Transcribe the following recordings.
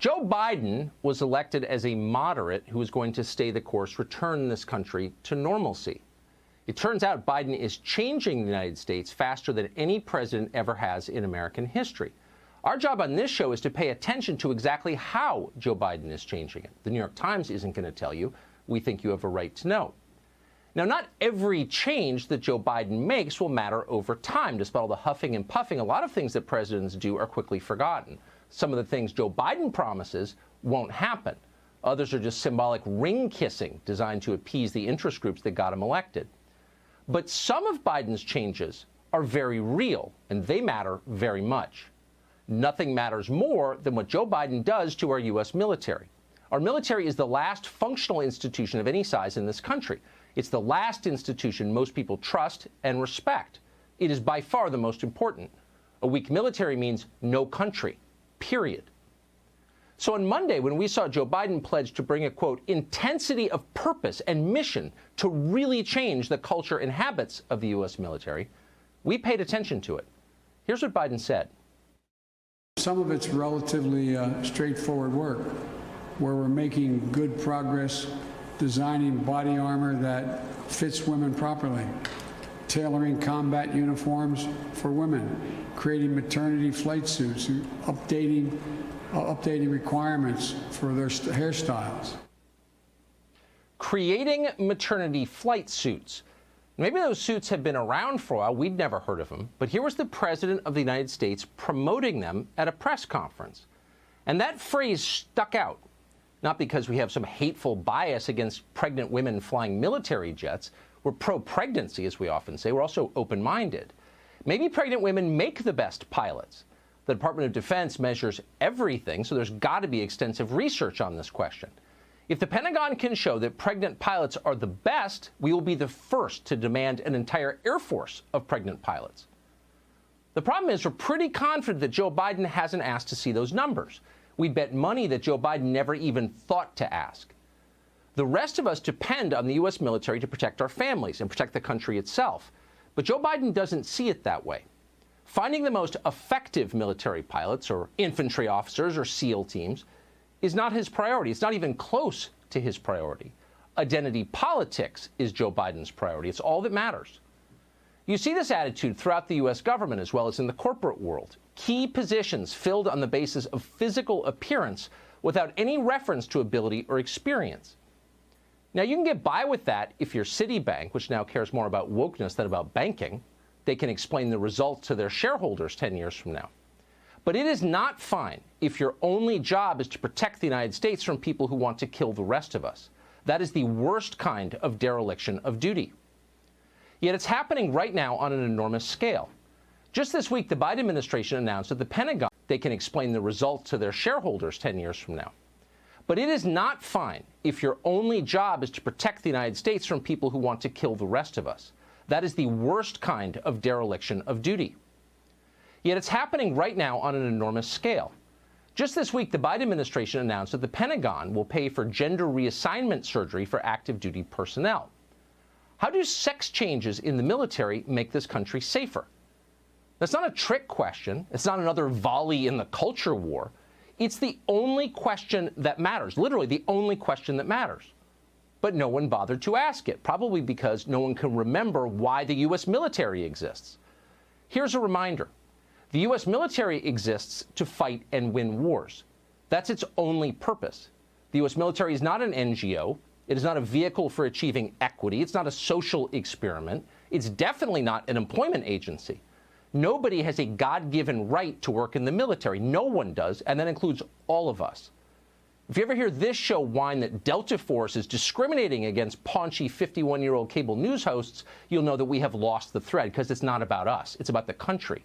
Joe Biden was elected as a moderate who was going to stay the course, return this country to normalcy. It turns out Biden is changing the United States faster than any president ever has in American history. Our job on this show is to pay attention to exactly how Joe Biden is changing it. The New York Times isn't going to tell you. We think you have a right to know. Now, not every change that Joe Biden makes will matter over time. Despite all the huffing and puffing, a lot of things that presidents do are quickly forgotten. Some of the things Joe Biden promises won't happen. Others are just symbolic ring kissing designed to appease the interest groups that got him elected. But some of Biden's changes are very real, and they matter very much. Nothing matters more than what Joe Biden does to our U.S. military. Our military is the last functional institution of any size in this country. It's the last institution most people trust and respect. It is by far the most important. A weak military means no country, period. So on Monday, when we saw Joe Biden pledge to bring a, quote, intensity of purpose and mission to really change the culture and habits of the U.S. military, we paid attention to it. Here's what Biden said. Some of it's relatively straightforward work, where we're making good progress designing body armor that fits women properly, tailoring combat uniforms for women, creating maternity flight suits, and updating requirements for their hairstyles. Creating maternity flight suits. Maybe those suits have been around for a while. We'd never heard of them. But here was the President of the United States promoting them at a press conference. And that phrase stuck out, not because we have some hateful bias against pregnant women flying military jets. We're pro-pregnancy, as we often say. We're also open-minded. Maybe pregnant women make the best pilots. The Department of Defense measures everything, so there's got to be extensive research on this question. If the Pentagon can show that pregnant pilots are the best, we will be the first to demand an entire Air Force of pregnant pilots. The problem is we're pretty confident that Joe Biden hasn't asked to see those numbers. We'd bet money that Joe Biden never even thought to ask. The rest of us depend on the U.S. military to protect our families and protect the country itself. But Joe Biden doesn't see it that way. Finding the most effective military pilots or infantry officers or SEAL teams is not his priority. It's not even close to his priority. Identity politics is Joe Biden's priority. It's all that matters. You see this attitude throughout the U.S. government as well as in the corporate world. Key positions filled on the basis of physical appearance without any reference to ability or experience. Now, you can get by with that if you're Citibank, which now cares more about wokeness than about banking. They can explain the results to their shareholders 10 years from now. But it is not fine if your only job is to protect the United States from people who want to kill the rest of us. That is the worst kind of dereliction of duty. Yet it's happening right now on an enormous scale. Just this week, the Biden administration announced that the Pentagon, they can explain the results to their shareholders 10 years from now. But it is not fine if your only job is to protect the United States from people who want to kill the rest of us. That is the worst kind of dereliction of duty. Yet it's happening right now on an enormous scale. Just this week, the Biden administration announced that the Pentagon will pay for gender reassignment surgery for active duty personnel. How do sex changes in the military make this country safer? That's not a trick question. It's not another volley in the culture war. It's the only question that matters, literally the only question that matters. But no one bothered to ask it, probably because no one can remember why the U.S. military exists. Here's a reminder. The U.S. military exists to fight and win wars. That's its only purpose. The U.S. military is not an NGO. It is not a vehicle for achieving equity. It's not a social experiment. It's definitely not an employment agency. Nobody has a God-given right to work in the military. No one does, and that includes all of us. If you ever hear this show whine that Delta Force is discriminating against paunchy 51-year-old cable news hosts, you'll know that we have lost the thread, because it's not about us. It's about the country.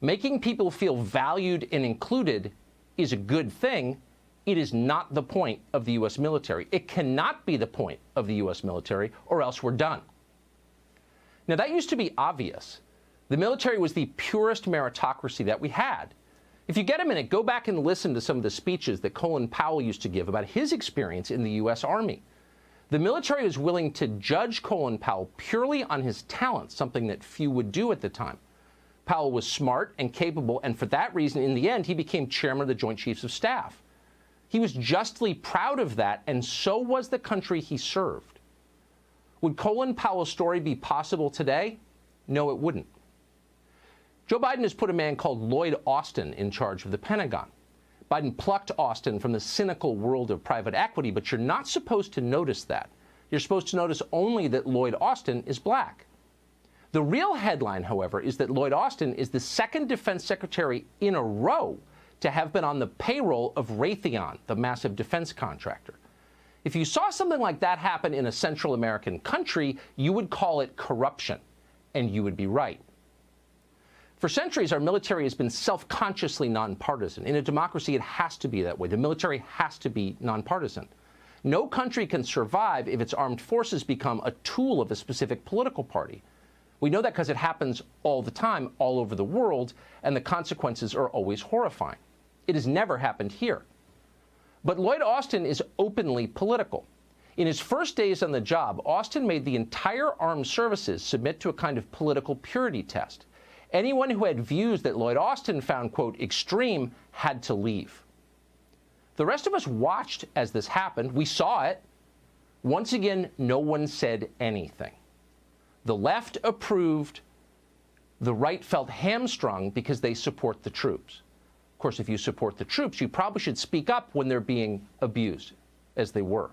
Making people feel valued and included is a good thing. It is not the point of the U.S. military. It cannot be the point of the U.S. military, or else we're done. Now, that used to be obvious. The military was the purest meritocracy that we had. If you get a minute, go back and listen to some of the speeches that Colin Powell used to give about his experience in the U.S. Army. The military was willing to judge Colin Powell purely on his talents, something that few would do at the time. Powell was smart and capable, and for that reason, in the end, he became chairman of the Joint Chiefs of Staff. He was justly proud of that, and so was the country he served. Would Colin Powell's story be possible today? No, it wouldn't. Joe Biden has put a man called Lloyd Austin in charge of the Pentagon. Biden plucked Austin from the cynical world of private equity, but you're not supposed to notice that. You're supposed to notice only that Lloyd Austin is black. The real headline, however, is that Lloyd Austin is the second defense secretary in a row to have been on the payroll of Raytheon, the massive defense contractor. If you saw something like that happen in a Central American country, you would call it corruption, and you would be right. For centuries, our military has been self-consciously nonpartisan. In a democracy, it has to be that way. The military has to be nonpartisan. No country can survive if its armed forces become a tool of a specific political party. We know that because it happens all the time, all over the world, and the consequences are always horrifying. It has never happened here. But Lloyd Austin is openly political. In his first days on the job, Austin made the entire armed services submit to a kind of political purity test. Anyone who had views that Lloyd Austin found, quote, extreme, had to leave. The rest of us watched as this happened. We saw it. Once again, no one said anything. The left approved. The right felt hamstrung because they support the troops. Of course, if you support the troops, you probably should speak up when they're being abused, as they were.